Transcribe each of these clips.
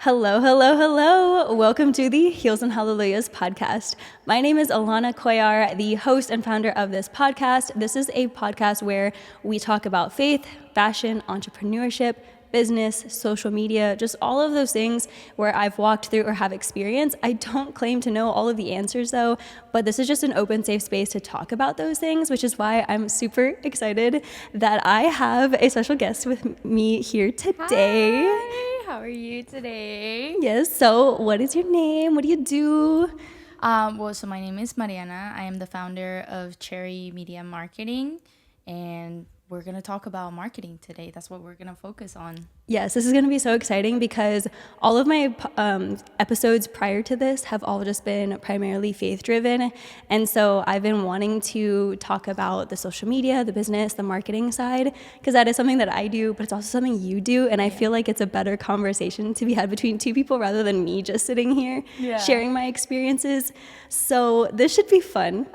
Hello, hello, hello. Welcome to the Heels and Hallelujahs podcast. My name is Alana Koyar, the host and founder of this podcast. This is a podcast where we talk about faith, fashion, entrepreneurship, business, social media, just all of those things where I've walked through or have experience. I don't claim to know all of the answers though, but this is just an open, safe space to talk about those things, which is why I'm super excited that I have a special guest with me here today. Hi, how are you today? Yes, so what is your name? What do you do? So my name is Mariana. I am the founder of Cherry Media Marketing, and we're going to talk about marketing today. That's what we're going to focus on. Yes, this is going to be so exciting because all of my episodes prior to this have all just been primarily faith-driven. And so I've been wanting to talk about the social media, the business, the marketing side, because that is something that I do, but it's also something you do. And I feel like it's a better conversation to be had between two people rather than me just sitting here sharing my experiences. So this should be fun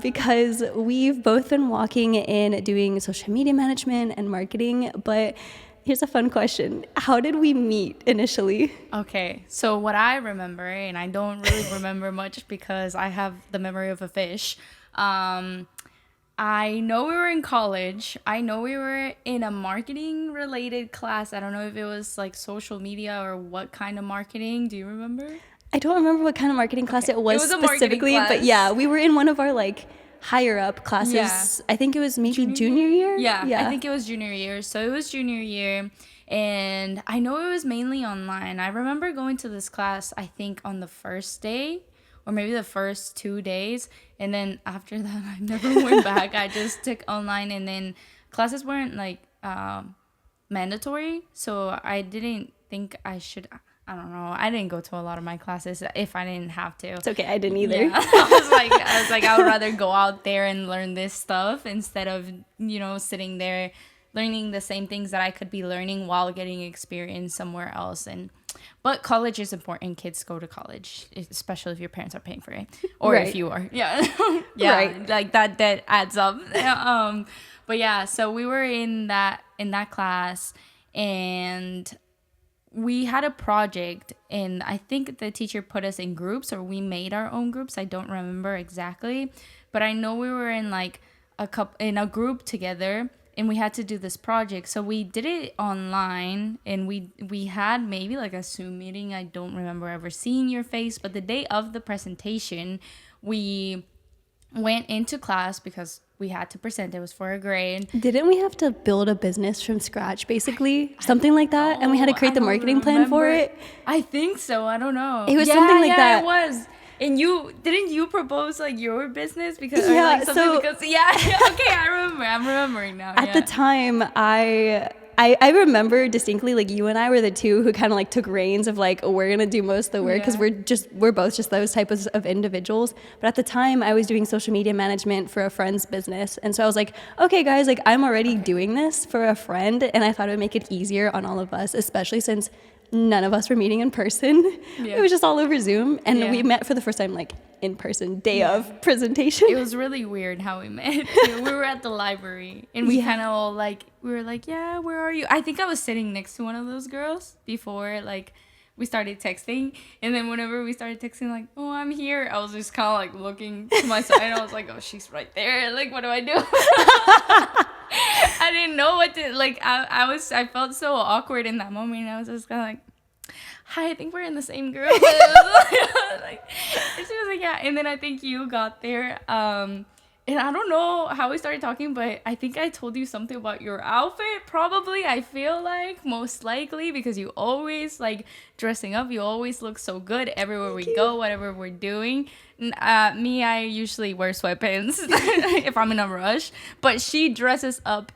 because we've both been walking in doing social media management and marketing, but here's a fun question. How did we meet initially? Okay, so what I remember, and I don't really remember much because I have the memory of a fish. I know we were in college. I know we were in a marketing related class. I don't know if it was like social media or what kind of marketing. Do you remember? I don't remember what kind of marketing class it was specifically, but yeah, we were in one of our like higher up classes. Yeah. I think it was maybe junior year. Yeah, I think it was junior year. So it was junior year, and I know it was mainly online. I remember going to this class, I think on the first day or maybe the first 2 days, and then after that I never went back. I just took online, and then classes weren't like mandatory, so I didn't think I should. I don't know. I didn't go to a lot of my classes if I didn't have to. It's okay. I didn't either. Yeah. I was like, I would rather go out there and learn this stuff instead of, sitting there learning the same things that I could be learning while getting experience somewhere else. But college is important. Kids go to college, especially if your parents are paying for it, or if you are. Yeah. Yeah. Right. Like that adds up. But yeah, so we were in that class, and we had a project, and I think the teacher put us in groups, or we made our own groups. I don't remember exactly, but I know we were in like in a group together, and we had to do this project. So we did it online, and we had maybe like a Zoom meeting. I don't remember ever seeing your face, but the day of the presentation, we went into class because we had to present. It was for a grade. Didn't we have to build a business from scratch, basically? Something like that? And we had to create the marketing plan for it? I think so. I don't know. It was something like that. It was. And didn't you propose like your business? Because okay, I remember. I'm remembering now. At the time, I remember distinctly, like, you and I were the two who kind of like took reins of like, we're gonna do most of the work because we're both just those types of individuals. But at the time, I was doing social media management for a friend's business, and so I was like, okay guys, like I'm already doing this for a friend, and I thought it would make it easier on all of us, especially since none of us were meeting in person. It was just all over Zoom, and we met for the first time like in person, day of presentation. It was really weird how we met too. We were at the library, and we kind of all like, we were like, yeah, where are you? I think I was sitting next to one of those girls before like we started texting, and then whenever we started texting, like, oh, I'm here, I was just kind of like looking to my side, and I was like, oh, she's right there, like, what do I do? I didn't know what to, like, I felt so awkward in that moment, and I was just kind of like, hi, I think we're in the same group. Like, and she was like, yeah, and then I think you got there, and I don't know how we started talking, but I think I told you something about your outfit, probably. I feel like, most likely, because you always, like, dressing up. You always look so good everywhere we go, whatever we're doing. I usually wear sweatpants if I'm in a rush. But she dresses up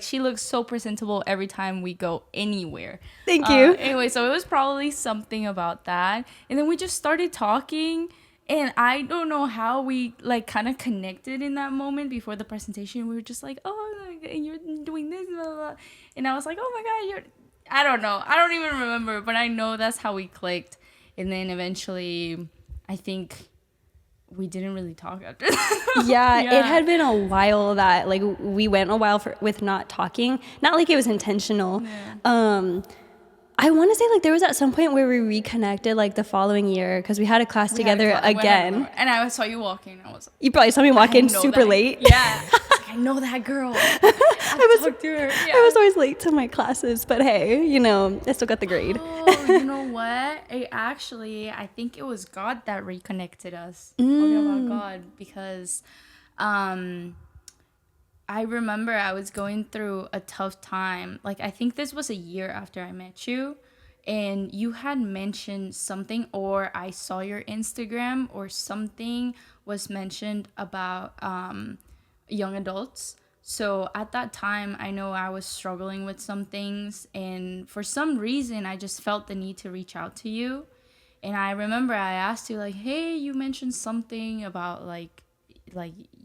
she looks so presentable every time we go anywhere. Thank you. Anyway, so it was probably something about that. And then we just started talking. And I don't know how we like kind of connected in that moment before the presentation. We were just like, oh, and you're doing this, blah, blah, blah. And I was like, oh my God, I don't know. I don't even remember, but I know that's how we clicked. And then eventually, I think we didn't really talk after that. Yeah, it had been a while that like we went a while with not talking. Not like it was intentional. I want to say like there was at some point where we reconnected like the following year because we had a class together again. And I saw you walking. I was like, You probably saw me walk in super late. Yeah. I know that girl. I talked to her. Yeah. I was always late to my classes, but hey, you know, I still got the grade. Oh, you know what? I think it was God that reconnected us. Talking about God, because I remember I was going through a tough time. Like, I think this was a year after I met you, and you had mentioned something, or I saw your Instagram or something was mentioned about young adults. So at that time, I know I was struggling with some things, and for some reason, I just felt the need to reach out to you. And I remember I asked you, like, hey, you mentioned something about like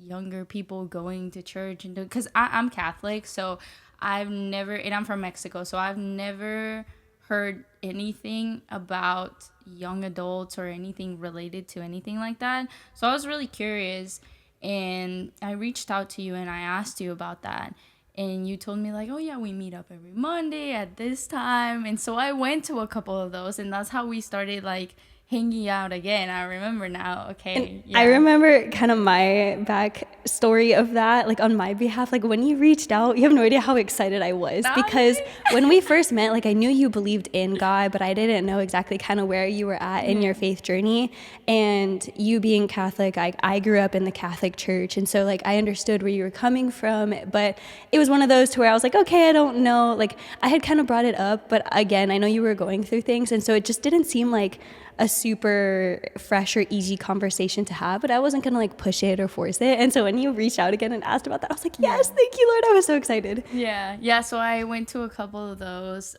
younger people going to church, and because I'm Catholic, so and I'm from Mexico, so I've never heard anything about young adults or anything related to anything like that. So I was really curious, and I reached out to you and I asked you about that. And you told me like, oh yeah, we meet up every Monday at this time. And so I went to a couple of those, and that's how we started like hanging out again. I remember now. Okay. Yeah. I remember kind of my back story of that, like on my behalf. Like when you reached out, you have no idea how excited I was, because when we first met, like I knew you believed in God, but I didn't know exactly kind of where you were at in your faith journey. And you being Catholic, I grew up in the Catholic Church, and so like I understood where you were coming from, but it was one of those to where I was like, okay, I don't know. Like I had kind of brought it up, but again, I know you were going through things, and so it just didn't seem like a super fresh or easy conversation to have, but I wasn't gonna like push it or force it. And so when you reached out again and asked about that, I was like, yes, thank you, Lord. I was so excited. Yeah. So I went to a couple of those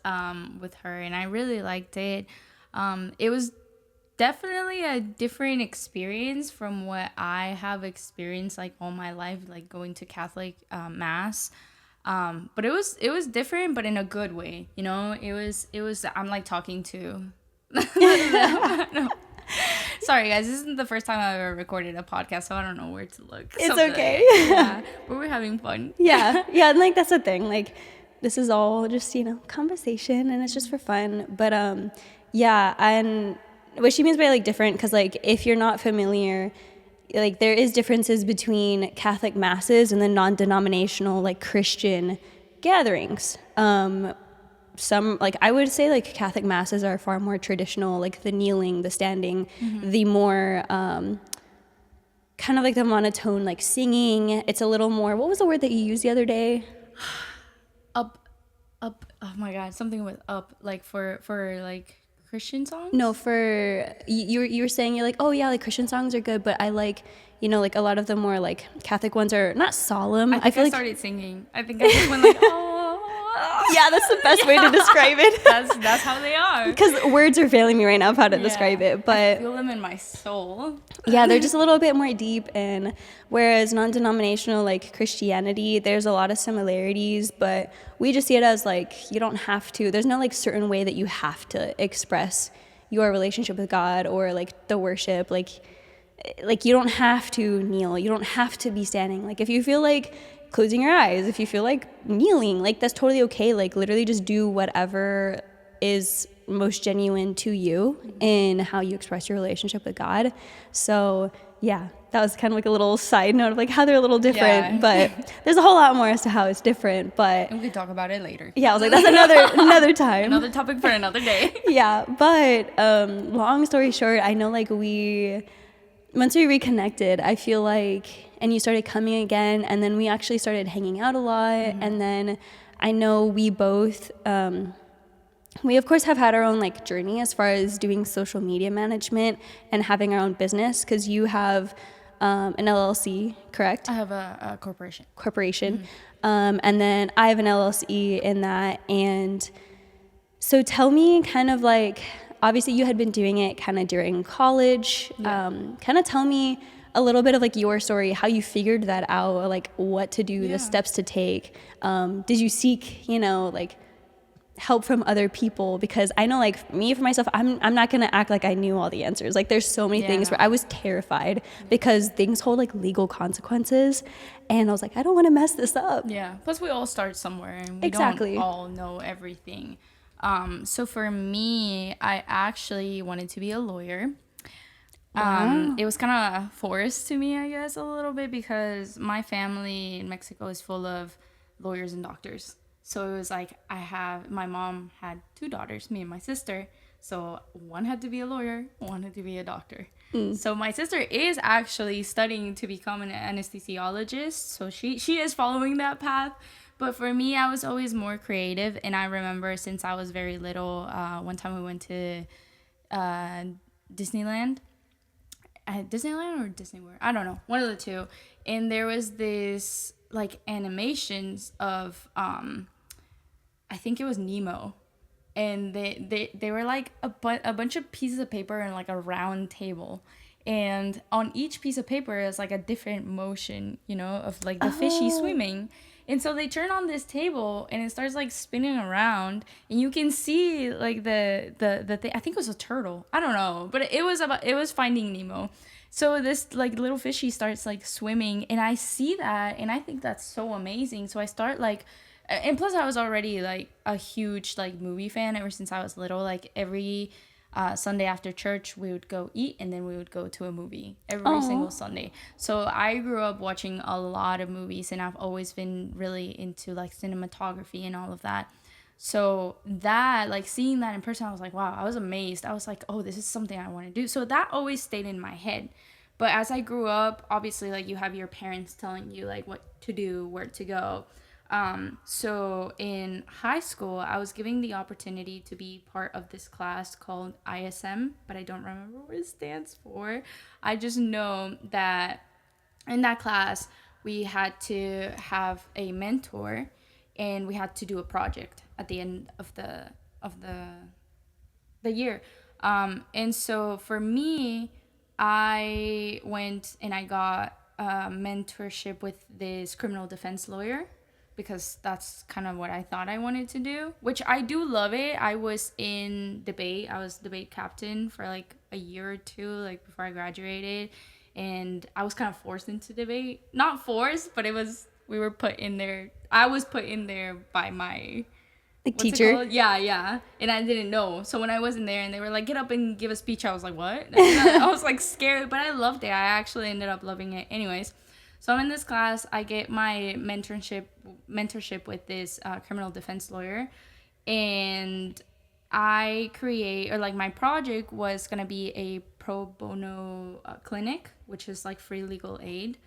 with her, and I really liked it. It was definitely a different experience from what I have experienced like all my life, like going to Catholic mass. But it was different, but in a good way. You know, it was. I'm like talking to. No. Sorry guys, this isn't the first time I've ever recorded a podcast, so I don't know where to look. It's okay. Yeah, but we're having fun. Yeah, and like that's the thing, like this is all just, you know, conversation, and it's just for fun. But yeah, and what she means by like different, because like if you're not familiar, like there is differences between Catholic masses and then non-denominational like Christian gatherings. Some, like I would say like Catholic masses are far more traditional, like the kneeling, the standing, the more kind of like the monotone like singing. It's a little more, what was the word that you used the other day? Up, oh my god, something with up, like for like Christian songs? No, for you were saying, you're like, oh yeah, like Christian songs are good, but I like, you know, like a lot of the more like Catholic ones are not solemn. I feel like started singing. I think I just went like, oh. Yeah, that's the best way to describe it. That's how they are. Because words are failing me right now of how to describe it, but I feel them in my soul. Yeah, they're just a little bit more deep, and whereas non-denominational like Christianity, there's a lot of similarities, but we just see it as like you don't have to. There's no like certain way that you have to express your relationship with God or like the worship, like you don't have to kneel, you don't have to be standing. Like if you feel like closing your eyes, if you feel like kneeling, like that's totally okay. Like literally just do whatever is most genuine to you in how you express your relationship with God. So yeah, that was kind of like a little side note of like how they're a little different, but there's a whole lot more as to how it's different. But and we could talk about it later. Yeah, I was like, that's another time. Another topic for another day. Yeah, but long story short, I know like once we reconnected, I feel like, and you started coming again, and then we actually started hanging out a lot, and then I know we both, we of course have had our own like journey as far as doing social media management and having our own business, because you have an LLC, correct? I have a corporation. And then I have an LLC in that, and so tell me kind of like, obviously you had been doing it kind of during college. Kind of tell me a little bit of like your story, how you figured that out, like what to do, the steps to take. Did you seek, you know, like help from other people? Because I know like me, for myself, I'm not going to act like I knew all the answers. Like there's so many things where I was terrified because things hold like legal consequences. And I was like, I don't want to mess this up. Yeah. Plus we all start somewhere, and we don't all know everything. So for me, I actually wanted to be a lawyer. Wow. It was kind of forced to me, I guess, a little bit, because my family in Mexico is full of lawyers and doctors. So it was like my mom had two daughters, me and my sister. So one had to be a lawyer, one had to be a doctor. So my sister is actually studying to become an anesthesiologist. So she is following that path. But for me, I was always more creative. And I remember since I was very little, one time we went to Disneyland. At Disneyland or Disney World, I don't know, one of the two. And there was this like animations of I think it was Nemo, and they were like a bunch of pieces of paper and like a round table, and on each piece of paper is like a different motion, of like the fishy swimming. And so they turn on this table and it starts like spinning around, and you can see like the thing. I think it was a turtle. I don't know, but it was Finding Nemo. So this like little fishy starts like swimming, and I see that, and I think that's so amazing. So I start like, and plus I was already like a huge like movie fan ever since I was little. Like every Sunday after church, we would go eat, and then we would go to a movie every single Sunday. So I grew up watching a lot of movies, and I've always been really into like cinematography and all of that. So that, like seeing that in person, I was like, wow, I was amazed. I was like, oh, this is something I want to do. So that always stayed in my head. But as I grew up, obviously, like you have your parents telling you like what to do, where to go. So in high school, I was given the opportunity to be part of this class called ISM, but I don't remember what it stands for. I just know that in that class, we had to have a mentor, and we had to do a project at the end of the year. And so for me, I went and I got a mentorship with this criminal defense lawyer, because that's kind of what I thought I wanted to do, which I do love it. I was in debate. I was debate captain for like a year or two, like before I graduated. And I was kind of forced into debate. Not forced, but we were put in there. I was put in there by my Like what's it teacher. called? Yeah. And I didn't know. So when I wasn't there and they were like, get up and give a speech, I was like, what? I was like scared, but I loved it. I actually ended up loving it. Anyways, so I'm in this class. I get my mentorship with this criminal defense lawyer, and I create, or like my project was going to be a pro bono clinic, which is like free legal aid.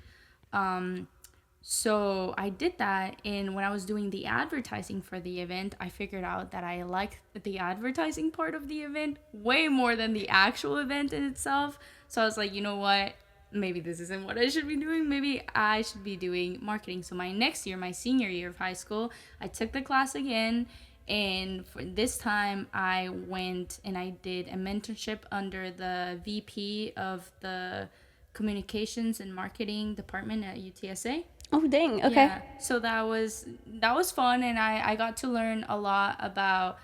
So I did that, and when I was doing the advertising for the event, I figured out that I liked the advertising part of the event way more than the actual event in itself. So I was like, you know what? Maybe this isn't what I should be doing. Maybe I should be doing marketing. So my next year, my senior year of high school, I took the class again. And for this time, I went and I did a mentorship under the VP of the Communications and Marketing Department at UTSA. Oh, dang. Okay. Yeah, so that was fun, and I got to learn a lot about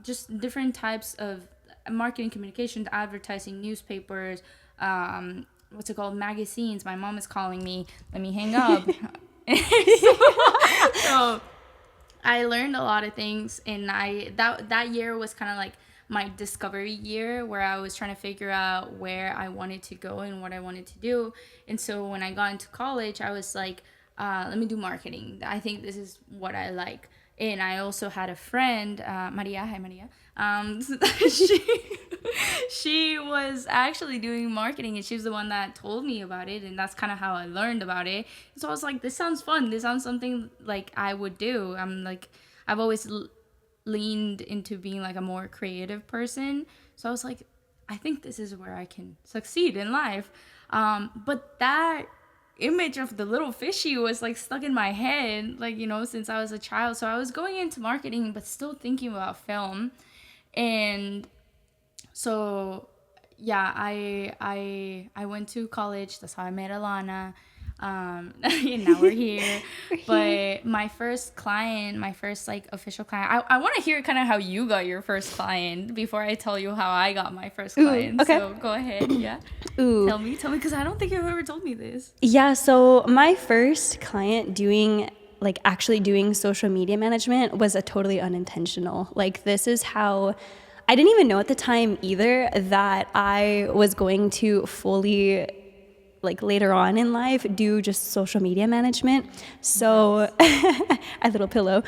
just different types of marketing, communications, advertising, newspapers, what's it called, magazines. My mom is calling me. Let me hang up. So I learned a lot of things, and that year was kind of like my discovery year, where I was trying to figure out where I wanted to go and what I wanted to do. And so when I got into college, I was like, let me do marketing. I think this is what I like. And I also had a friend, Maria. Hi, Maria. She was actually doing marketing, and she was the one that told me about it, and that's kind of how I learned about it. So I was like, this sounds fun. This sounds something like I would do. I've always leaned into being like a more creative person. So I was like, I think this is where I can succeed in life. But that image of the little fishy was like stuck in my head, like, since I was a child. So I was going into marketing, but still thinking about film. And so, yeah, I went to college. That's how I met Alana. And now we're here. But my first client, my first like official client, I want to hear kind of how you got your first client before I tell you how I got my first client. Okay. So go ahead. Yeah. Ooh. Tell me, because I don't think you've ever told me this. Yeah, so my first client doing like actually doing social media management was a totally unintentional. Like this is how I didn't even know at the time either that I was going to fully, like later on in life, do just social media management. So a little pillow.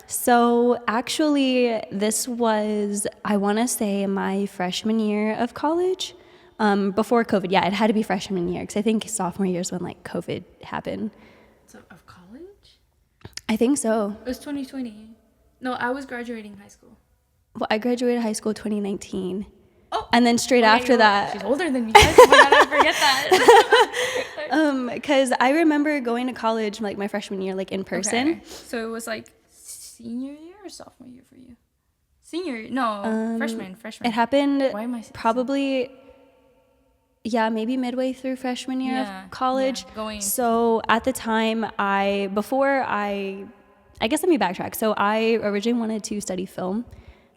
So actually this was, I want to say, my freshman year of college. Before COVID. Yeah, it had to be freshman year because I think sophomore year is when like COVID happened. So of college? I think so. It was 2020. No, I was graduating high school. Well, I graduated high school 2019. Oh. And then straight after that. She's older than me. Guys. Why did I forget that? Because I remember going to college like my freshman year, like in person. Okay. So it was like senior year or sophomore year for you? Senior? No, freshman. It happened Why am I probably, yeah, maybe midway through freshman year of college. Yeah, going. So at the time, I guess let me backtrack. So I originally wanted to study film.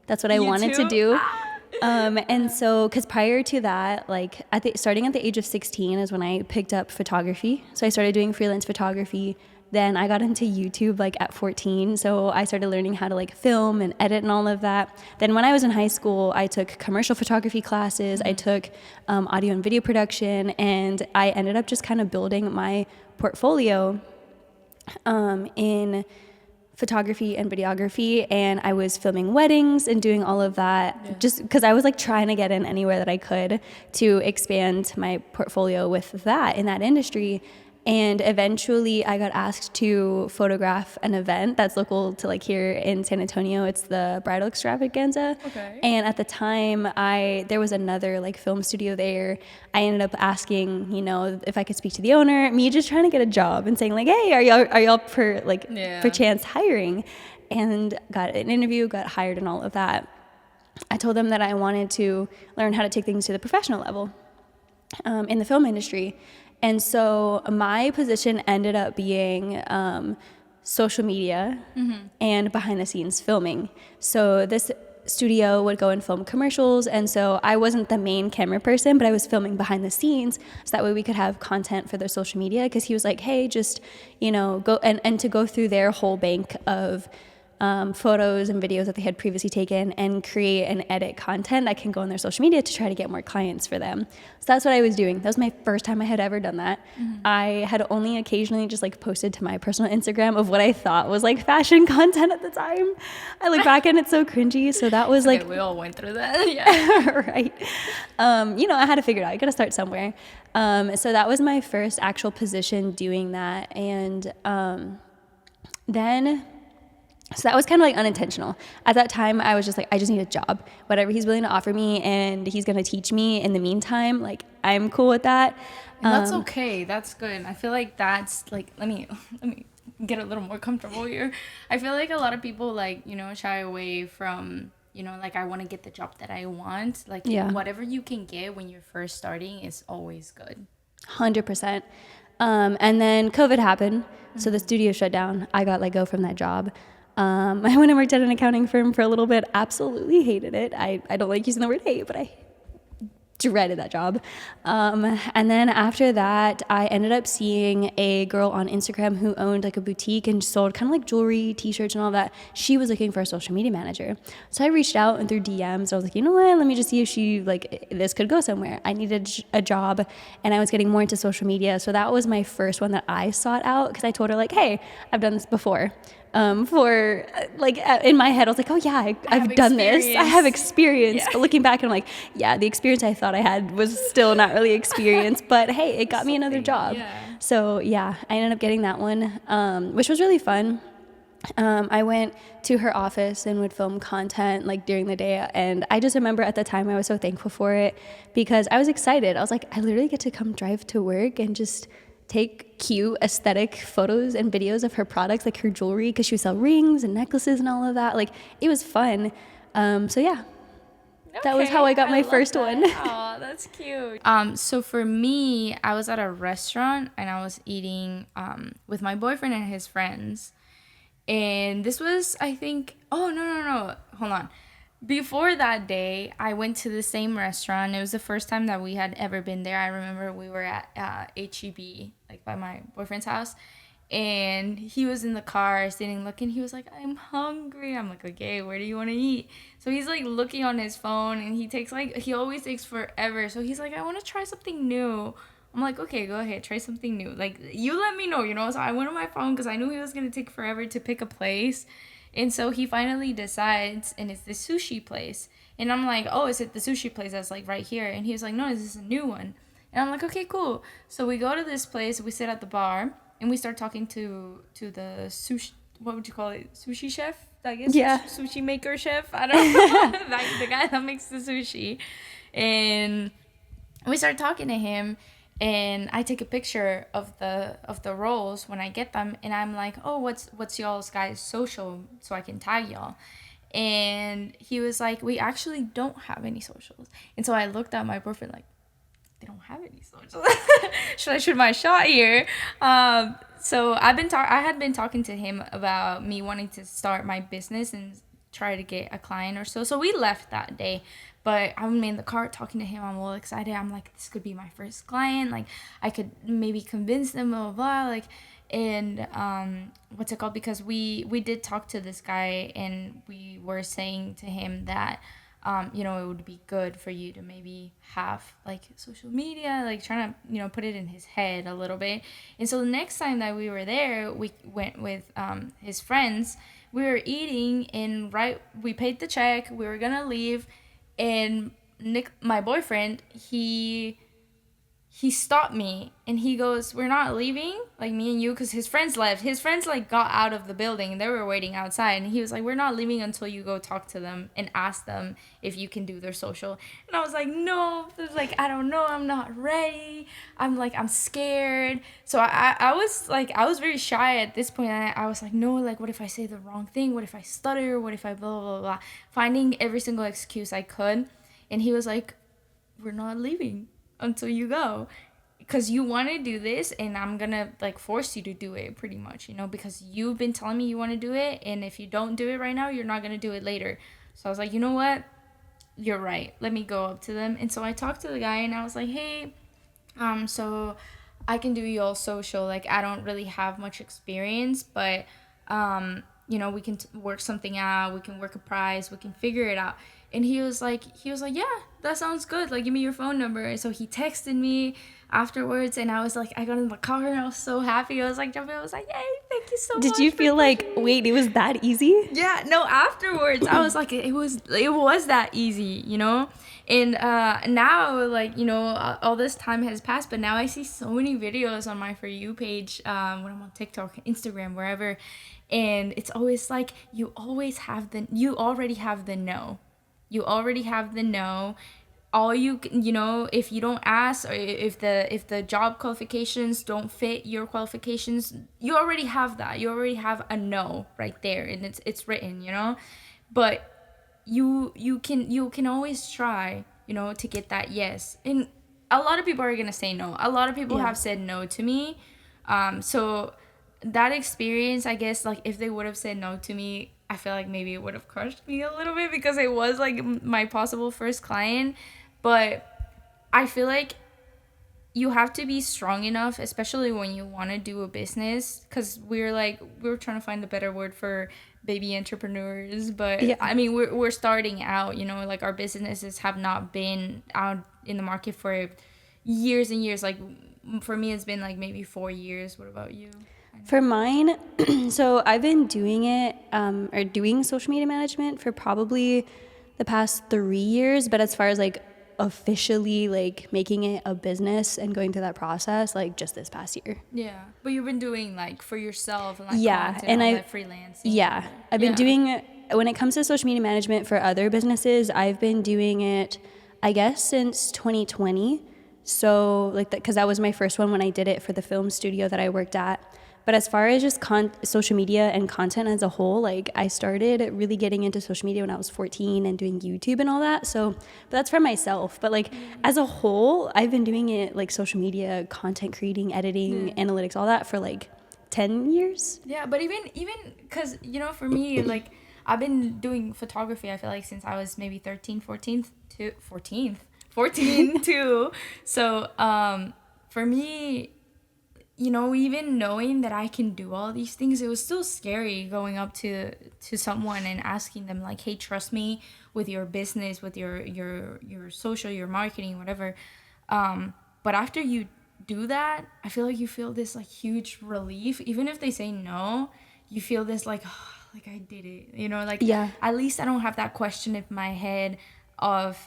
That's what I wanted to do. And so, because prior to that, like starting at the age of 16 is when I picked up photography. So I started doing freelance photography. Then I got into YouTube like at 14. So I started learning how to like film and edit and all of that. Then when I was in high school, I took commercial photography classes. I took audio and video production, and I ended up just kind of building my portfolio in photography and videography, and I was filming weddings and doing all of that just because I was like trying to get in anywhere that I could to expand my portfolio with that in that industry. And eventually I got asked to photograph an event that's local to like here in San Antonio. It's the Bridal Extravaganza. Okay. And at the time there was another like film studio there. I ended up asking, if I could speak to the owner, me just trying to get a job and saying like, hey, are y'all for chance hiring? And got an interview, got hired and all of that. I told them that I wanted to learn how to take things to the professional level in the film industry. And so my position ended up being social media and behind the scenes filming. So this studio would go and film commercials. And so I wasn't the main camera person, but I was filming behind the scenes. So that way we could have content for their social media. Because he was like, hey, just, go and to go through their whole bank of photos and videos that they had previously taken and create and edit content that can go on their social media to try to get more clients for them. So that's what I was doing. That was my first time I had ever done that. I had only occasionally just like posted to my personal Instagram of what I thought was like fashion content at the time. I look back and it's so cringy. So that was like, we all went through that. Yeah. Right. I had to figure it out. I got to start somewhere. So that was my first actual position doing that. And so that was kind of like unintentional. At that time, I was just like, I just need a job. Whatever he's willing to offer me and he's going to teach me in the meantime, like I'm cool with that. And that's okay. That's good. I feel like that's like, let me get a little more comfortable here. I feel like a lot of people like, shy away from, like I want to get the job that I want. Like whatever you can get when you're first starting is always good. 100%. And then COVID happened. So the studio shut down. I got let go from that job. I went and worked at an accounting firm for a little bit. Absolutely hated it. I don't like using the word hate, but I dreaded that job. And then after that, I ended up seeing a girl on Instagram who owned like a boutique and sold kind of like jewelry, t-shirts and all that. She was looking for a social media manager. So I reached out and through DMs, I was like, you know what, let me just see if this could go somewhere. I needed a job and I was getting more into social media. So that was my first one that I sought out because I told her like, hey, I've done this before. In my head, I was like, oh yeah, I've done this. I have experience. Yeah. But looking back, I'm like, yeah, the experience I thought I had was still not really experience, but hey, it got me another job. Yeah. So yeah, I ended up getting that one, which was really fun. I went to her office and would film content like during the day. And I just remember at the time I was so thankful for it because I was excited. I was like, I literally get to come drive to work and just take cute aesthetic photos and videos of her products, like her jewelry, because she would sell rings and necklaces and all of that. Like it was fun. So yeah, that was how I got my first one. Oh, that's cute. So for me, I was at a restaurant and I was eating with my boyfriend and his friends. And this was, I think, no, hold on. Before that day, I went to the same restaurant. It was the first time that we had ever been there. I remember we were at HEB, like by my boyfriend's house. And he was in the car sitting looking. He was like, I'm hungry. I'm like, okay, where do you want to eat? So he's like looking on his phone, and he always takes forever. So he's like, I want to try something new. I'm like, okay, go ahead, try something new. Like, you let me know, you know? So I went on my phone because I knew he was going to take forever to pick a place. And so he finally decides, and it's the sushi place. And I'm like, oh, is it the sushi place that's like right here? And he was like, no, this is a new one. And I'm like, okay, cool. So we go to this place, we sit at the bar, and we start talking to the sushi, what would you call it? Sushi chef? I guess. Yeah. Sushi maker chef. I don't know. The guy that makes the sushi. And we start talking to him, and I take a picture of the rolls when I get them, and I'm like, oh, what's y'all's guys' social so I can tag y'all. And he was like, we actually don't have any socials. And so I looked at my boyfriend like, they don't have any socials. Should I shoot my shot here? So I had been talking to him about me wanting to start my business and try to get a client or so. So we left that day, but I'm in the car talking to him. I'm all excited. I'm like, this could be my first client. Like, I could maybe convince them, blah, blah, blah. Like, and what's it called? Because we did talk to this guy, and we were saying to him that you know, it would be good for you to maybe have like social media, like trying to, you know, put it in his head a little bit. And so the next time that we were there, we went with his friends. We were eating, and we paid the check. We were gonna leave, and Nick, my boyfriend, he stopped me, and he goes, we're not leaving, like me and you, because his friends left. His friends like got out of the building, and they were waiting outside, and he was like, we're not leaving until you go talk to them and ask them if you can do their social. And I was like, no, it was like, I don't know, I'm not ready, I'm scared. So I was very shy at this point, and I was like, no, like, what if I say the wrong thing, what if I stutter, what if I blah blah blah, finding every single excuse I could. And he was like, we're not leaving until you go, because you want to do this, and I'm gonna like force you to do it, pretty much, you know, because you've been telling me you want to do it, and if you don't do it right now, you're not gonna do it later. So I was like, you know what, you're right, let me go up to them. And so I talked to the guy, and I was like, hey, so I can do your social, like, I don't really have much experience, but you know, we can work something out, we can work a price, we can figure it out. And he was like, yeah, that sounds good. Like, give me your phone number. And so he texted me afterwards, and I was like, I got in the car, and I was so happy. I was like jumping. I was like, yay, thank you so much. Did you feel like, wait, it was that easy? Yeah, no, afterwards, I was like, it was that easy, you know? And now, like, you know, all this time has passed, but now I see so many videos on my For You page when I'm on TikTok, Instagram, wherever. And it's always like, you already have the no. You already have the no. All you know, if you don't ask, or if the job qualifications don't fit your qualifications, you already have that. You already have a no right there, and it's written, you know. But you can always try, you know, to get that yes. And a lot of people are gonna say no. A lot of people have said no to me. So that experience, I guess, like, if they would have said no to me, I feel like maybe it would have crushed me a little bit, because it was like my possible first client. But I feel like you have to be strong enough, especially when you want to do a business, because we were trying to find a better word for baby entrepreneurs, but yeah. I mean, we're starting out, you know, like, our businesses have not been out in the market for years and years. Like, for me, it's been like maybe 4 years. What about you? For mine, so I've been doing it, or doing social media management for probably the past 3 years. But as far as like officially like making it a business and going through that process, like, just this past year. Yeah, but you've been doing like for yourself and like content, and like freelancing. Yeah, I've been doing, when it comes to social media management for other businesses, I've been doing it, I guess, since 2020. So like, because that was my first one when I did it for the film studio that I worked at. But as far as just social media and content as a whole, like, I started really getting into social media when I was 14 and doing YouTube and all that. So, but that's for myself. But like, as a whole, I've been doing it, like, social media, content creating, editing, analytics, all that for like 10 years. Yeah, but even because, you know, for me, like, I've been doing photography, I feel like, since I was maybe 14 too. So for me, you know, even knowing that I can do all these things, it was still scary going up to someone and asking them like, hey, trust me with your business, with your social, your marketing, whatever. But after you do that, I feel like you feel this like huge relief. Even if they say no, you feel this like, oh, like I did it, you know, like Yeah. at least I don't have that question in my head of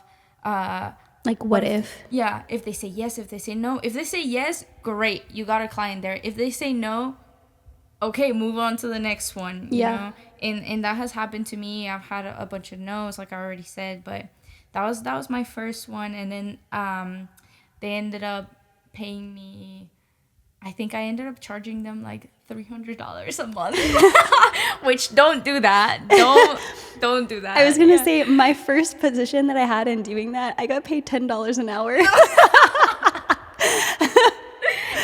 Like, what if? yeah, if they say yes, if they say no. If they say yes, great, you got a client there. If they say no, okay, move on to the next one, you know? And that has happened to me. I've had a bunch of no's, like I already said, but that was my first one. And then they ended up paying me, I think I ended up charging them like $300 a month. Which, don't do that. Don't do that. I was gonna say, my first position that I had in doing that, I got paid $10 an hour.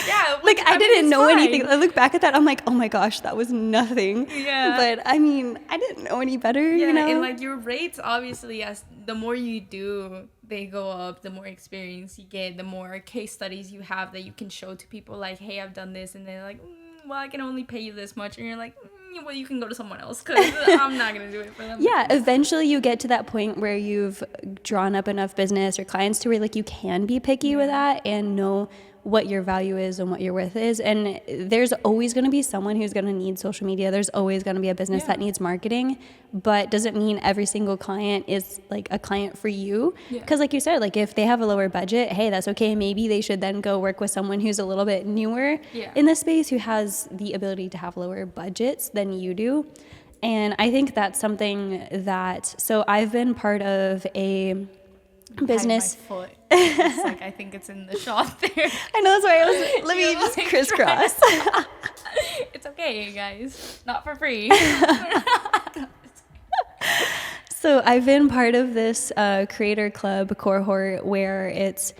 Yeah, Like, I didn't know fine. anything. I look back at that, I'm like, oh my gosh, that was nothing. Yeah. But I mean, I didn't know any better, Yeah, you know? and like your rates, obviously, as the more you do, they go up. The more experience you get, the more case studies you have that you can show to people. Like, hey, I've done this, and they're like, well, I can only pay you this much, and you're like, well, you can go to someone else because I'm not gonna do it for them. Yeah, eventually you get to that point where you've drawn up enough business or clients to where like you can be picky with that and know what your value is and what your worth is. And there's always going to be someone who's going to need social media. There's always going to be a business that needs marketing, but doesn't mean every single client is like a client for you. Because like you said, like if they have a lower budget, hey, that's okay. Maybe they should then go work with someone who's a little bit newer in the space, who has the ability to have lower budgets than you do. And I think that's something that, so I've been part of a business. My foot. It's like, I think it's in the shot there. I know, that's why I was, let me just crisscross. It's okay, guys. Not for free. So I've been part of this creator club cohort where it's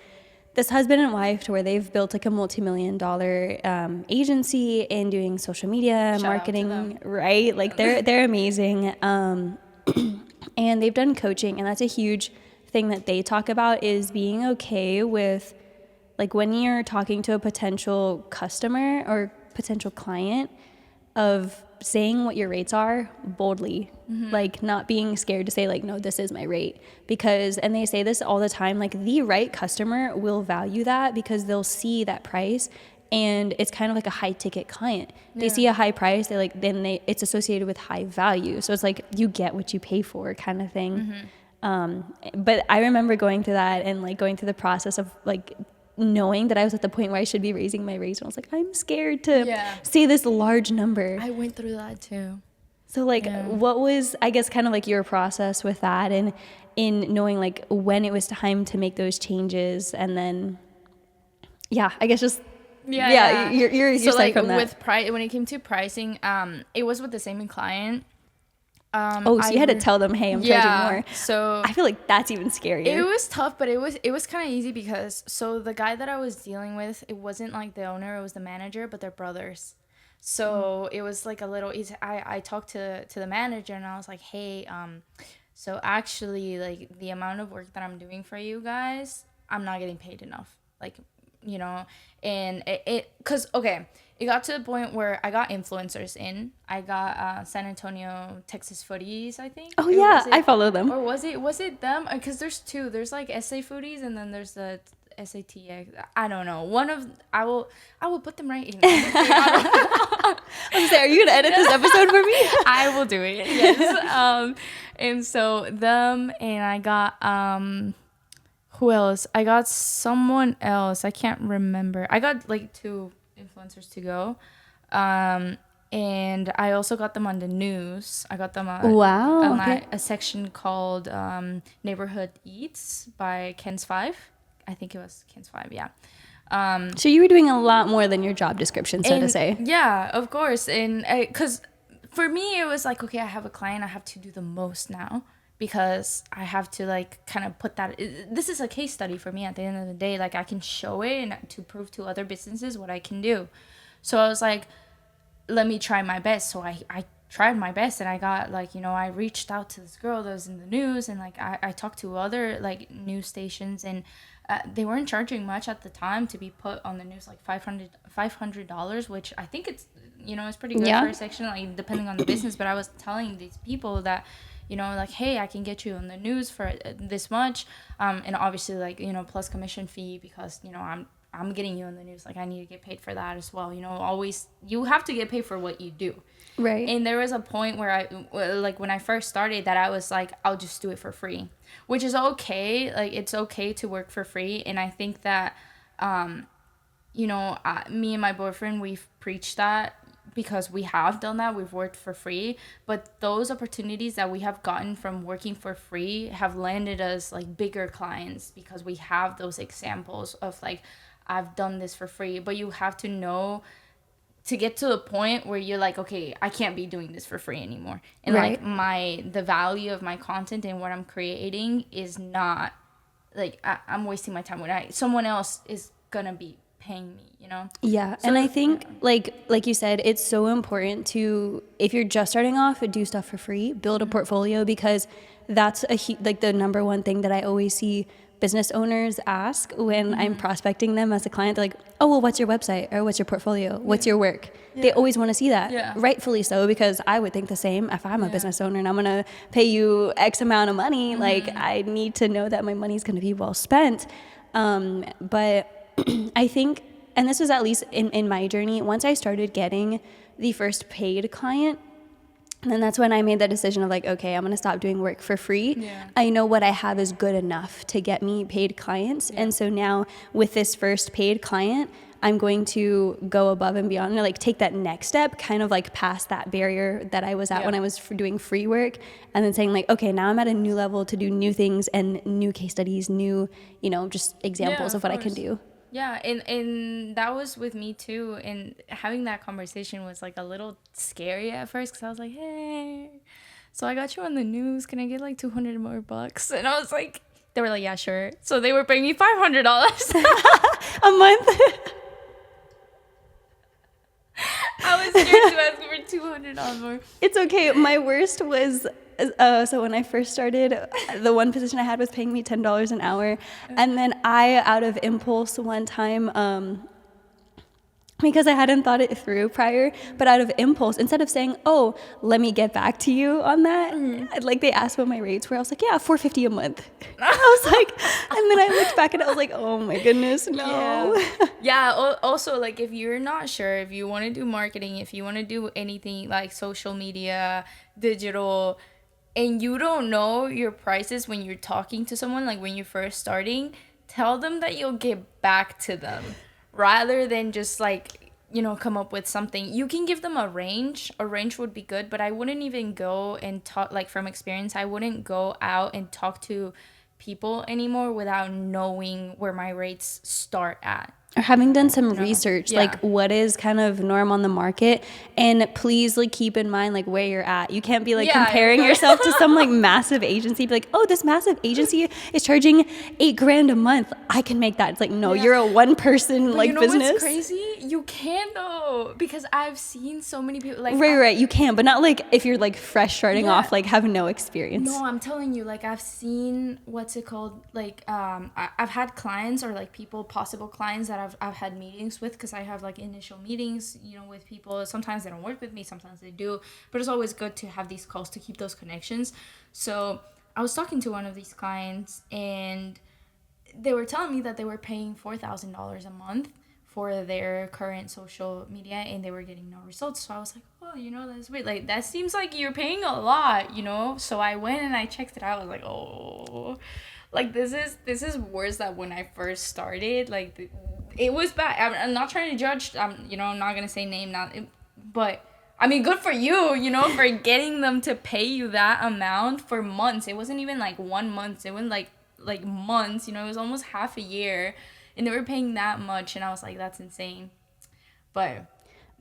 this husband and wife to where they've built like a multi-million-dollar agency in doing social media, marketing, right? Like they're amazing. And they've done coaching, and that's a huge thing that they talk about, is being okay with like when you're talking to a potential customer or potential client, of saying what your rates are boldly, like not being scared to say like, no, this is my rate. Because, and they say this all the time, like the right customer will value that because they'll see that price, and it's kind of like a high ticket client. They see a high price, they like, then it's associated with high value. So it's like you get what you pay for kind of thing. But I remember going through that and like going through the process of like knowing that I was at the point where I should be raising my rates. And I was like, I'm scared to say this large number. I went through that too. So like, what was, I guess, kind of like your process with that, and in knowing like when it was time to make those changes, and then, I guess just, you're So like from that. with price, when it came to pricing, it was with the same client. So you had to tell them, hey, I'm charging more. So I feel like that's even scarier. it was tough, but it was kind of easy because so the guy that I was dealing with, it wasn't like the owner, it was the manager, but they're brothers. So it was like a little easy. I talked to the manager and I was like, hey, so actually like the amount of work that I'm doing for you guys, I'm not getting paid enough. Like, you know, and cause okay, it got to the point where I got influencers in. I got San Antonio Texas Foodies, I think. Oh yeah, I follow them. Or was it them? Because there's two. There's like SA Foodies and then there's the SATX. I don't know. I will put them right in. I was say, are you gonna edit this episode for me? I will do it. Yes. And so them, and I got who else? I got someone else. I can't remember. I got like two influencers to go. And I also got them on the news. I got them on a section called Neighborhood Eats by Ken's Five. I think it was Ken's Five, yeah. So you were doing a lot more than your job description, so to say. Yeah, of course. And because for me, it was like, okay, I have a client. I have to do the most now because I have to like kind of put that. This is a case study for me at the end of the day. Like I can show it and to prove to other businesses what I can do. So I was like, let me try my best. So I tried my best, and I got like, I reached out to this girl that was in the news, and like I talked to other like news stations, and they weren't charging much at the time to be put on the news, like $500, which I think it's, it's pretty good for a section, like depending on the business. But I was telling these people that, like, hey, I can get you on the news for this much, and obviously like, plus commission fee, because I'm getting you on the news, like I need to get paid for that as well. Always, you have to get paid for what you do. Right. And there was a point where like when I first started, that I was like, I'll just do it for free, which is okay. Like, it's okay to work for free. And I think that, me and my boyfriend, we've preached that, because we have done that. We've worked for free, but those opportunities that we have gotten from working for free have landed us like bigger clients, because we have those examples of like, I've done this for free. But you have to know, to get to the point where you're like, okay, I can't be doing this for free anymore. And right. like the value of my content and what I'm creating is not like, I'm wasting my time when someone else is gonna be paying me, Yeah. So, and I think like you said, it's so important to, if you're just starting off, do stuff for free, build a portfolio, because that's like the number one thing that I always see business owners ask when I'm prospecting them as a client. They're like, oh, well, what's your website, or what's your portfolio? What's your work? They always want to see that. Yeah. Rightfully so, because I would think the same if I'm a business owner and I'm going to pay you X amount of money. Like, I need to know that my money's going to be well spent. But I think, and this was at least in my journey, once I started getting the first paid client, and then that's when I made the decision of like, okay, I'm going to stop doing work for free. Yeah. I know what I have is good enough to get me paid clients. Yeah. And so now with this first paid client, I'm going to go above and beyond and like take that next step, kind of like past that barrier that I was at when I was doing free work, and then saying like, okay, now I'm at a new level to do new things and new case studies, new, just examples of what I can do. Yeah, and that was with me too, and having that conversation was like a little scary at first, because I was like, hey, so I got you on the news, can I get like $200 more? And I was like, they were like, yeah, sure. So they were paying me $500 a month. I was scared to ask for $200 more. It's okay. My worst was, so when I first started, the one position I had was paying me $10 an hour. And then I, out of impulse one time, because I hadn't thought it through prior, but out of impulse, instead of saying, oh, let me get back to you on that, like they asked what my rates were, I was like, yeah, $450 a month. I was like, and then I looked back and I was like, oh my goodness, no. Yeah, also like if you're not sure, if you want to do marketing, if you want to do anything like social media, digital, and you don't know your prices when you're talking to someone, like when you're first starting, tell them that you'll get back to them. Rather than just like, come up with something. You can give them a range. A range would be good, but I wouldn't even go and talk, like from experience, I wouldn't go out and talk to people anymore without knowing where my rates start at. Or having done some research, like what is kind of norm on the market, and please like keep in mind like where you're at. You can't be like comparing yourself to some like massive agency. Be like, oh, this massive agency is charging $8,000 a month. I can make that. It's like, no, you're a one person like business. What's crazy? You can though, because I've seen so many people like right. You can, but not like if you're like fresh starting off, like have no experience. No, I'm telling you, like I've seen what's it called? Like I've had clients or like possible clients that I've had meetings with, because I have like initial meetings, with people. Sometimes they don't work with me, sometimes they do, but it's always good to have these calls to keep those connections. So I was talking to one of these clients, and they were telling me that they were paying $4,000 a month for their current social media, and they were getting no results. So I was like, oh, that's weird. Like, that seems like you're paying a lot, So I went and I checked it out. I was like, oh, like this is worse than when I first started. Like, it was bad. I'm not trying to judge. I'm not gonna say name but I mean, good for you, for getting them to pay you that amount for months. It wasn't even like 1 month. It went like months. It was almost half a year, and they were paying that much, and I was like, that's insane.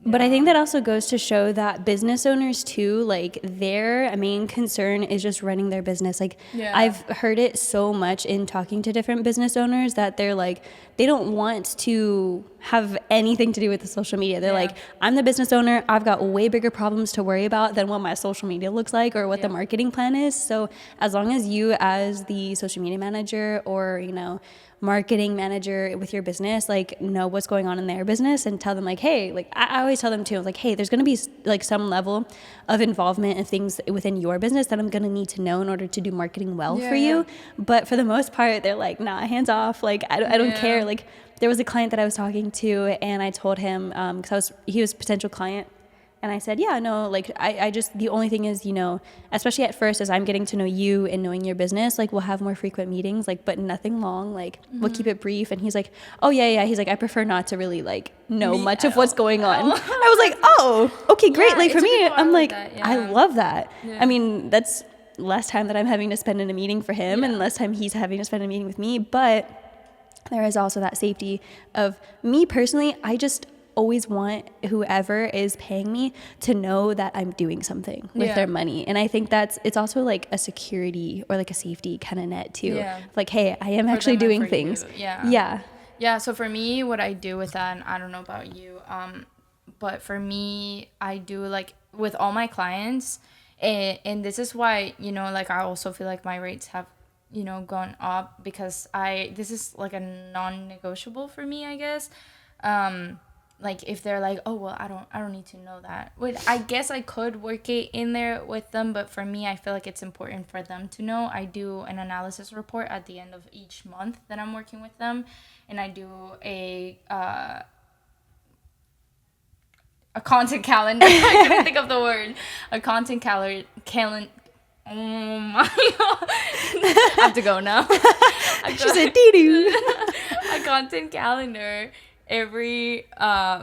But I think that also goes to show that business owners too, like their main concern is just running their business. Like I've heard it so much in talking to different business owners that they're like, they don't want to have anything to do with the social media. They're like, I'm the business owner. I've got way bigger problems to worry about than what my social media looks like or what the marketing plan is. So as long as you as the social media manager or, you know, marketing manager with your business, like know what's going on in their business and tell them like, hey, like I always tell them too, like, hey, there's going to be like some level of involvement in things within your business that I'm going to need to know in order to do marketing well for you. But for the most part, they're like, nah, hands off. Like, I don't care. Like, there was a client that I was talking to and I told him, because he was a potential client. And I said, yeah, no, like I just, the only thing is, you know, especially at first as I'm getting to know you and knowing your business, like we'll have more frequent meetings, like, but nothing long, like we'll keep it brief. And he's like, oh yeah. He's like, I prefer not to really like know much of what's going on. I was like, oh, okay, great. Like for me, I'm like, I love that. I mean, that's less time that I'm having to spend in a meeting for him and less time he's having to spend in a meeting with me. But there is also that safety of me personally. I just always want whoever is paying me to know that I'm doing something with their money. And I think it's also like a security or like a safety kind of net too. Like, hey, I am actually doing things. Yeah. So for me, what I do with that, and I don't know about you, but for me, I do like with all my clients, and this is why, you know, like I also feel like my rates have, you know, gone up because this is like a non-negotiable for me, I guess. Like if they're like, oh well, I don't need to know that. I guess I could work it in there with them, but for me, I feel like it's important for them to know. I do an analysis report at the end of each month that I'm working with them, and I do a content calendar. I couldn't think of the word. A content calendar. Oh my god! I have to go now. She said, dee-doo. A content calendar every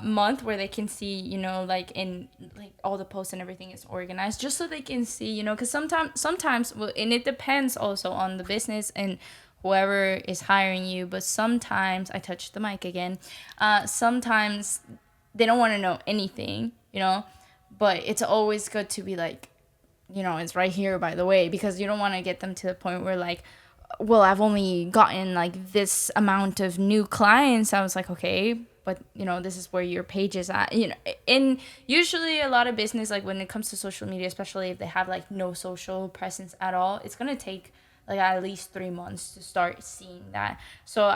month where they can see, you know, like in like all the posts and everything is organized, just so they can see, you know, because sometimes well, and it depends also on the business and whoever is hiring you, but sometimes I touched the mic again, sometimes they don't want to know anything, you know, but it's always good to be like, you know, it's right here, by the way, because you don't want to get them to the point where like, well, I've only gotten like this amount of new clients. I was like, okay, but you know, this is where your page is at, you know. And usually a lot of business, like when it comes to social media, especially if they have like no social presence at all, it's going to take like at least 3 months to start seeing that. So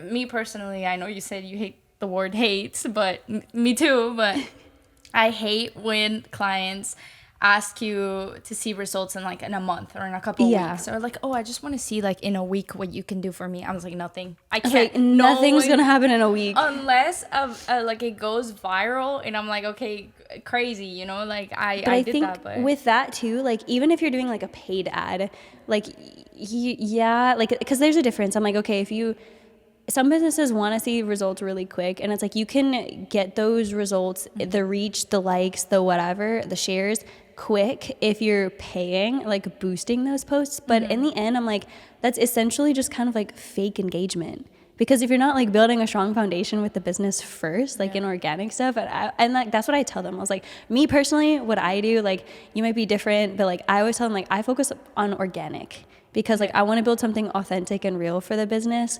me personally, I know you said you hate the word hates, but me too, but I hate when clients ask you to see results in like in a month or in a couple weeks, or like, oh, I just want to see like in a week what you can do for me. I was like, nothing. I can't. Like, nothing's gonna happen in a week unless like it goes viral, and I'm like, okay, crazy, you know, like I did think that. But with that too, like even if you're doing like a paid ad, like like because there's a difference. I'm like, okay, some businesses want to see results really quick, and it's like you can get those results, the reach, the likes, the whatever, the shares quick if you're paying, like boosting those posts. But in the end, I'm like, that's essentially just kind of like fake engagement, because if you're not like building a strong foundation with the business first, like in organic stuff, and like that's what I tell them. I was like, me personally, what I do, like you might be different, but like I always tell them like I focus on organic, because like I want to build something authentic and real for the business.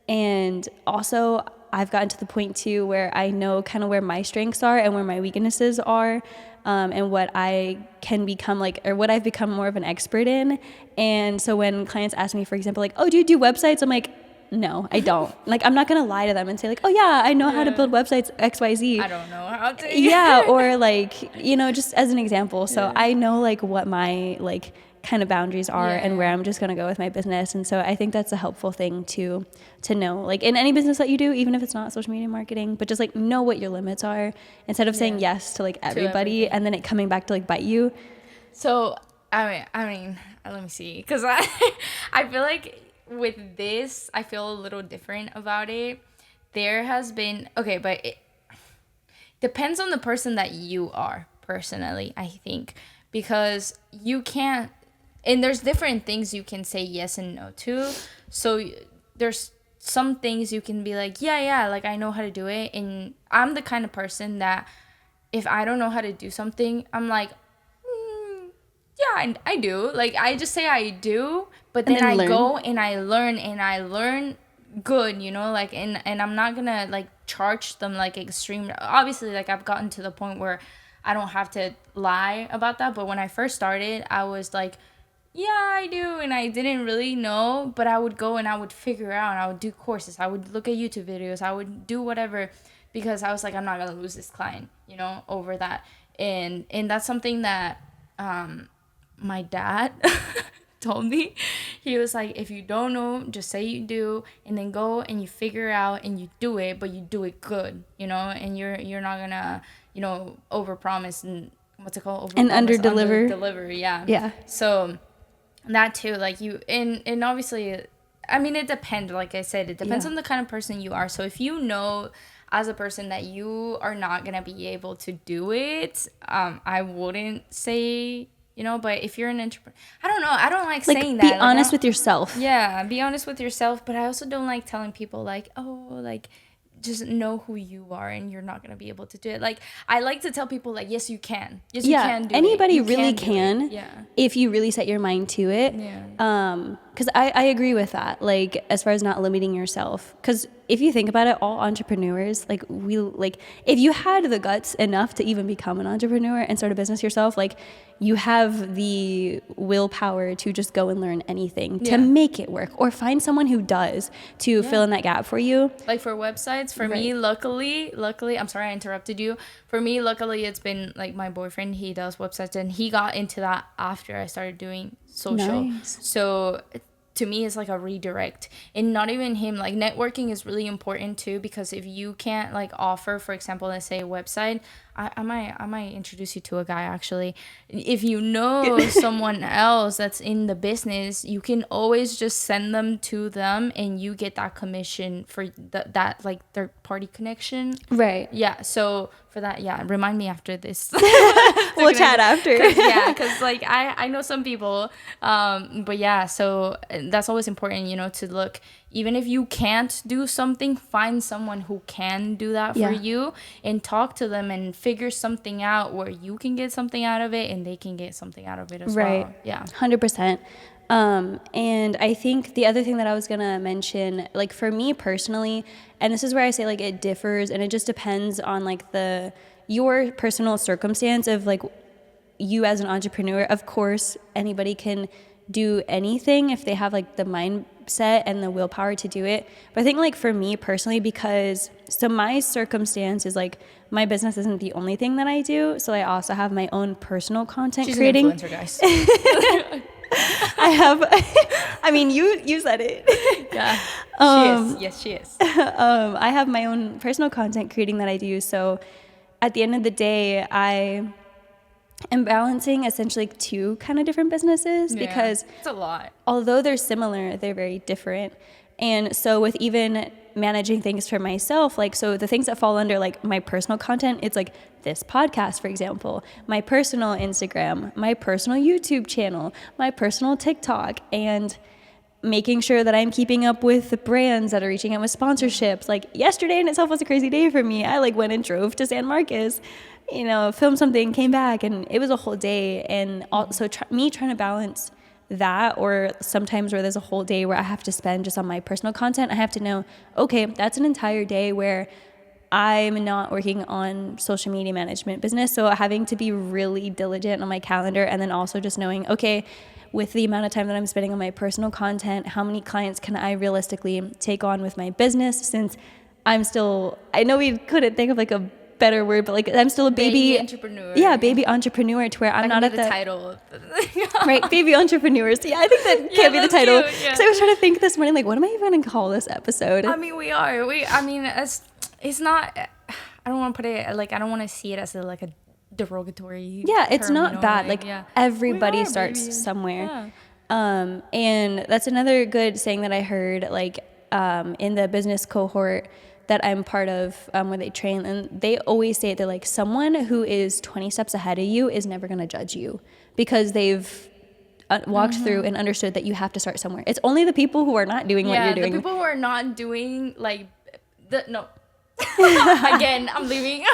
And also I've gotten to the point too where I know kind of where my strengths are and where my weaknesses are, and what I can become like, or what I've become more of an expert in. And so when clients ask me, for example, like, oh, do you do websites? I'm like, no, I don't. Like, I'm not going to lie to them and say like, oh yeah, I know how to build websites, XYZ. I don't know how to. Yeah. Or like, you know, just as an example. So I know like what my like kind of boundaries are and where I'm just going to go with my business. And so I think that's a helpful thing to know, like in any business that you do, even if it's not social media marketing, but just like know what your limits are instead of saying yes to like everybody and then it coming back to like bite you. So I mean let me see, because I feel like with this I feel a little different about it. There has been, okay, but it depends on the person that you are personally, I think, because you can't, and there's different things you can say yes and no to. So there's some things you can be like, yeah, like I know how to do it. And I'm the kind of person that if I don't know how to do something, I'm like, yeah, I do. Like I just say I do, but then I go and I learn good, you know, like, and I'm not gonna like charge them like extreme. Obviously, like, I've gotten to the point where I don't have to lie about that, but when I first started, I was like, yeah, I do, and I didn't really know, but I would go and I would figure out, I would do courses, I would look at YouTube videos, I would do whatever, because I was like, I'm not gonna lose this client, you know, over that. And that's something that my dad told me. He was like, if you don't know, just say you do, and then go and you figure out and you do it, but you do it good, you know, and you're not gonna, you know, overpromise and what's it called, and underdeliver. Yeah. So that too, like, you, and obviously, I mean, it depends, like I said, it depends on the kind of person you are. So if you know as a person that you are not gonna be able to do it, I wouldn't say, you know. But if you're an entrepreneur, I don't know, I don't like saying that. Be honest with yourself. Yeah, be honest with yourself. But I also don't like telling people like, oh, like, just know who you are and you're not gonna be able to do it. Like, I like to tell people like, yes, you can. Yes, you can do anybody it. really can. Yeah. If you really set your mind to it. Yeah. Because I agree with that. Like, as far as not limiting yourself. Because if you think about it, all entrepreneurs, like, if you had the guts enough to even become an entrepreneur and start a business yourself, like, you have the willpower to just go and learn anything to make it work, or find someone who does to fill in that gap for you. Like, for websites, for me, luckily, I'm sorry I interrupted you. For me, luckily, it's been like my boyfriend, he does websites, and he got into that after I started doing social. Nice. So to me, it's like a redirect. And not even him, like, networking is really important too, because if you can't like offer, for example, let's say a website, I might introduce you to a guy actually. If you know someone else that's in the business, you can always just send them to them and you get that commission for that like third party connection. Right. Yeah. So for that, yeah, remind me after this. We'll chat after. Yeah, because like I know some people, but yeah, so that's always important, you know, to look. Even if you can't do something, find someone who can do that for you and talk to them and figure something out where you can get something out of it and they can get something out of it as well. Yeah. 100%. And I think the other thing that I was going to mention, like, for me personally, and this is where I say, like, it differs and it just depends on, like, your personal circumstance of, like, you as an entrepreneur. Of course, anybody can do anything if they have, like, the mindset and the willpower to do it. But I think, like, for me personally, because so my circumstance is, like, my business isn't the only thing that I do. So I also have my own personal content creating. She's an influencer, guys. I have, I mean, you said it. Yeah, she is. Yes, she is. I have my own personal content creating that I do. So at the end of the day, I am balancing essentially two kind of different businesses because it's a lot. Although they're similar, they're very different. And so with even managing things for myself, like, so the things that fall under, like, my personal content, it's like this podcast, for example, my personal Instagram, my personal YouTube channel, my personal TikTok, and making sure that I'm keeping up with the brands that are reaching out with sponsorships. Like, yesterday in itself was a crazy day for me. I, like, went and drove to San Marcos, you know, filmed something, came back, and it was a whole day. And also me trying to balance that, or sometimes where there's a whole day where I have to spend just on my personal content, I have to know, okay, that's an entire day where I'm not working on social media management business. So having to be really diligent on my calendar, and then also just knowing, okay, with the amount of time that I'm spending on my personal content, how many clients can I realistically take on with my business, since I'm still, I know we couldn't think of, like, a better word, but, like, I'm still a baby entrepreneur. Yeah, baby entrepreneur, to where I'm not at the title. Right, baby entrepreneurs. Yeah, I think that can't be the title. Cute, yeah. So I was trying to think this morning, like, what am I even gonna call this episode? I mean, I mean, it's not. I don't want to put it like, I don't want to see it as like a derogatory. Yeah, it's term, not you know? bad. Like, everybody starts somewhere. Yeah. And that's another good saying that I heard, like, in the business cohort that I'm part of, where they train, and they always say, they're like, someone who is 20 steps ahead of you is never going to judge you, because they've walked through and understood that you have to start somewhere. It's only the people who are not doing what you're doing. The people who are not doing, like, again, I'm leaving.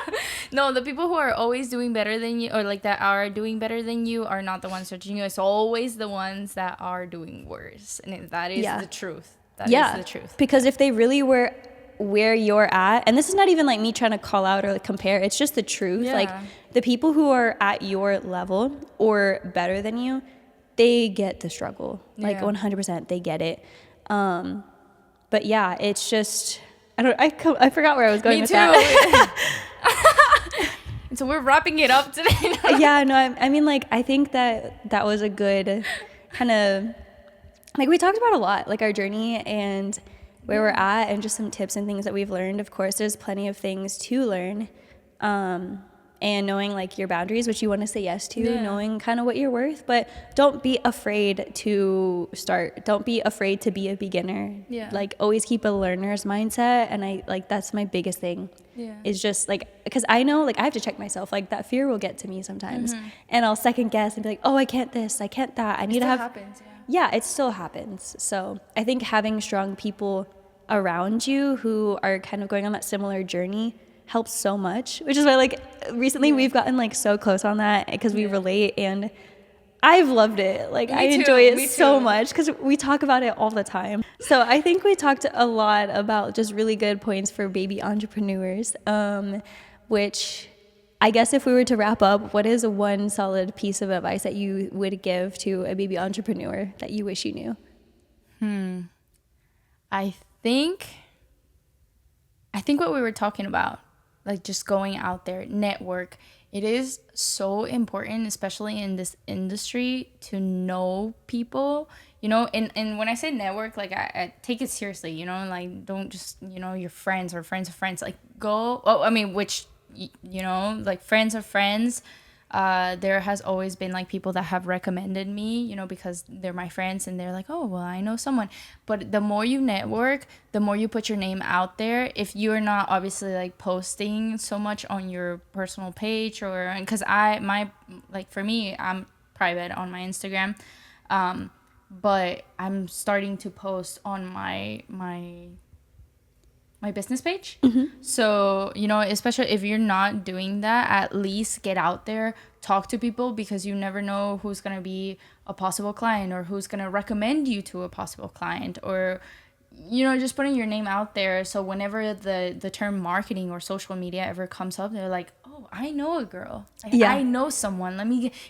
No, the people who are always doing better than you, or like that are doing better than you, are not the ones judging you. It's always the ones that are doing worse, and that is the truth. That is the truth. Because if they really were where you're at, and this is not even like me trying to call out or like compare, it's just the truth. Yeah. Like the people who are at your level or better than you, they get the struggle. Like Yeah. 100% they get it. But yeah, it's just, I forgot where I was going Me with too. that. And so we're wrapping it up today. Yeah, no, I mean, like, I think that was a good kind of, like, we talked about a lot, like our journey and where we're at and just some tips and things that we've learned. Of course, there's plenty of things to learn. And knowing like your boundaries, which you want to say yes to, knowing kind of what you're worth, but don't be afraid to start. Don't be afraid to be a beginner. Yeah. Like always keep a learner's mindset. And I like, that's my biggest thing. Yeah. Is just like, because I know like I have to check myself, like that fear will get to me sometimes and I'll second guess and be like, oh, I can't this, I can't that. I need to have, happens, yeah, it still happens. So I think having strong people around you who are kind of going on that similar journey helps so much, which is why like recently we've gotten like so close on that because we relate, and I've loved it. Like I enjoy it so much because we talk about it all the time. So I think we talked a lot about just really good points for baby entrepreneurs, which I guess if we were to wrap up, what is one solid piece of advice that you would give to a baby entrepreneur that you wish you knew? I think what we were talking about, like just going out there, network. It is so important, especially in this industry, to know people, you know, and when I say network, like I take it seriously, you know, like don't just, you know, your friends or friends of friends, like go, which, you know, like friends of friends. There has always been like people that have recommended me, you know, because they're my friends and they're like, oh, well, I know someone. But the more you network, the more you put your name out there. If you're not obviously like posting so much on your personal page, or because for me, I'm private on my Instagram, but I'm starting to post on my business page. So, you know, especially if you're not doing that, at least get out there, talk to people, because you never know who's going to be a possible client or who's going to recommend you to a possible client, or, you know, just putting your name out there. So whenever the term marketing or social media ever comes up, they're like, oh, I know a girl. Like, I know someone.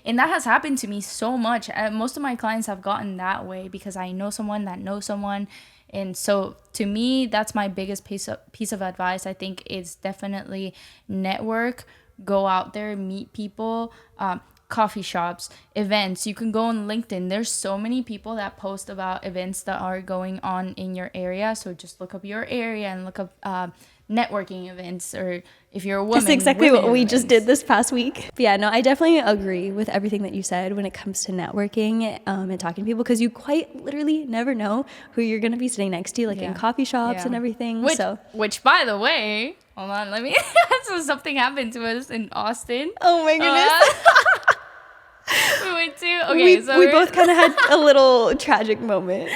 And that has happened to me so much. Most of my clients have gotten that way because I know someone that knows someone. And so to me, that's my biggest piece of advice. I think it's definitely network, go out there, meet people, coffee shops, events. You can go on LinkedIn. There's so many people that post about events that are going on in your area. So just look up your area and look up networking events, or if you're a woman. That's exactly what we just did this past week. But yeah, no, I definitely agree with everything that you said when it comes to networking and talking to people, because you quite literally never know who you're going to be sitting next to, like in coffee shops and everything. Which, by the way, hold on, let me. So something happened to us in Austin. Oh my goodness. We went to, we both kind of had a little tragic moment.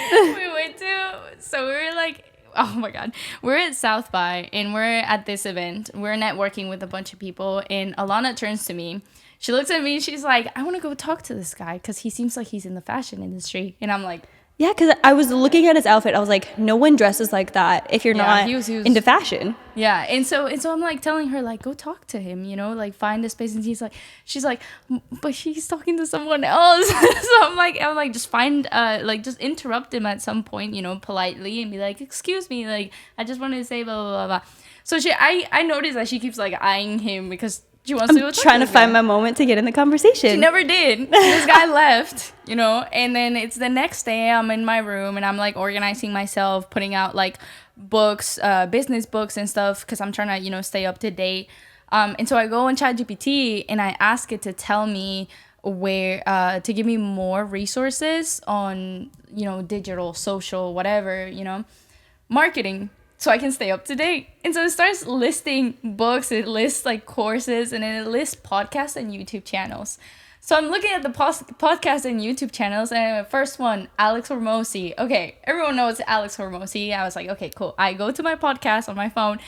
So we were like, oh my God, we're at South by and we're at this event. We're networking with a bunch of people, and Alana turns to me. She looks at me and she's like, I want to go talk to this guy because he seems like he's in the fashion industry. And I'm like, yeah, because I was looking at his outfit. I was like, no one dresses like that if you're not he was into fashion. Yeah, and so I'm like telling her, like, go talk to him, you know, like find a space. And she's like, but he's talking to someone else. So I'm like, just find, just interrupt him at some point, you know, politely, and be like, excuse me, like, I just wanted to say blah, blah, blah, blah. So I noticed that she keeps like eyeing him because she wants to go trying to find my moment to get in the conversation. She never did. This guy left, you know, and then it's the next day. I'm in my room and I'm like organizing myself, putting out like books, business books and stuff, because I'm trying to, you know, stay up to date. And so I go on ChatGPT and I ask it to tell me where to give me more resources on, you know, digital, social, whatever, you know, marketing, so I can stay up to date. And so it starts listing books, it lists like courses, and then it lists podcasts and YouTube channels. So I'm looking at the podcast and YouTube channels, and first one, Alex Hormozi. Okay, everyone knows Alex Hormozi. I was like, okay, cool. I go to my podcast on my phone,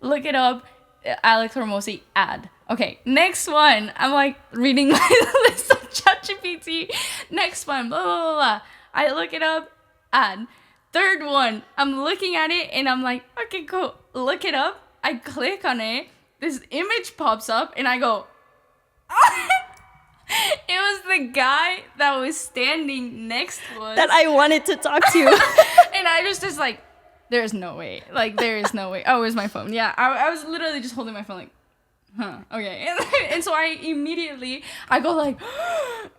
look it up, Alex Hormozi ad. Okay, next one. I'm like reading my list of ChatGPT. Next one, blah, blah, blah, blah. I look it up, ad. Third one, I'm looking at it and I'm like, okay, cool. Look it up. I click on it. This image pops up and I go, it was the guy that was standing next to us. That I wanted to talk to. And I just like, there's no way. Like, there is no way. Oh, where's my phone? Yeah, I was literally just holding my phone like, huh, okay. And so I go like,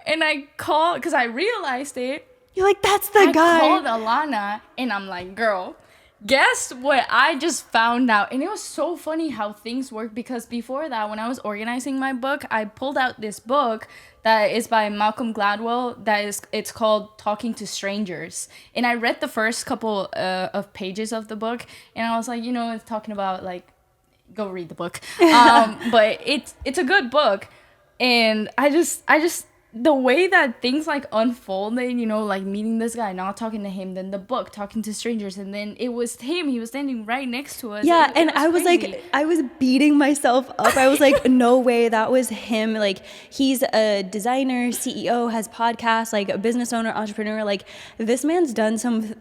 and I call, because I realized it. You're like, that's the guy. I called Alana, and I'm like, girl, guess what I just found out? And it was so funny how things work, because before that, when I was organizing my book, I pulled out this book that is by Malcolm Gladwell. It's called Talking to Strangers. And I read the first couple of pages of the book, and I was like, it's talking about, like, go read the book. But it's a good book. And I just the way that things like unfolded, like meeting this guy, not talking to him, then the book, talking to strangers, and then it was him. He was standing right next to us. Yeah, it and I was crazy. like, I was beating myself up. I was like, no way, that was him. Like, he's a designer, CEO, has podcasts, like a business owner, entrepreneur. Like, this man's done some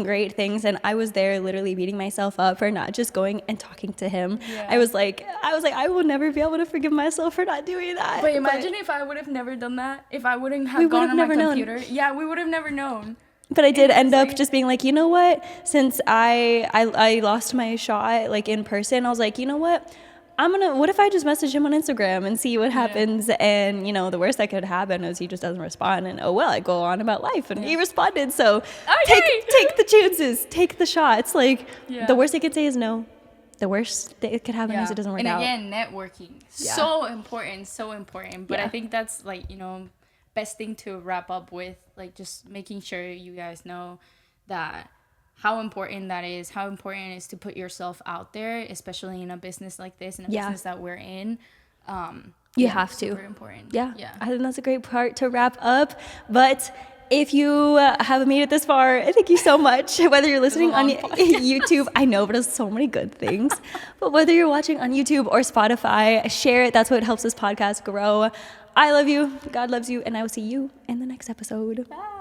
great things, and I was there literally beating myself up for not just going and talking to him. Yeah. I was like, I will never be able to forgive myself for not doing that. But imagine if I would have never done that. If I wouldn't We have would gone have on my never known. computer. Yeah, we would have never known. But I did end up like- just being like, you know what? Since I lost my shot like in person, I was like, you know what? What if I just message him on Instagram and see what happens? And, the worst that could happen is he just doesn't respond. And, oh, well, I go on about life. And he responded. So Okay. take the chances. Take the shots. Like, Yeah. the worst they could say is no. The worst that could happen is it doesn't work and out. again, networking. Yeah. So important. But Yeah. I think that's like, best thing to wrap up with, like just making sure you guys know that how important that is, how important it is to put yourself out there, especially in a business like this, in a business that we're in. You have to. Super important. Yeah. I think that's a great part to wrap up. But if you haven't made it this far, thank you so much. Whether you're listening on YouTube, I know, but it's so many good things. But whether you're watching on YouTube or Spotify, share it. That's what helps this podcast grow. I love you. God loves you. And I will see you in the next episode. Bye.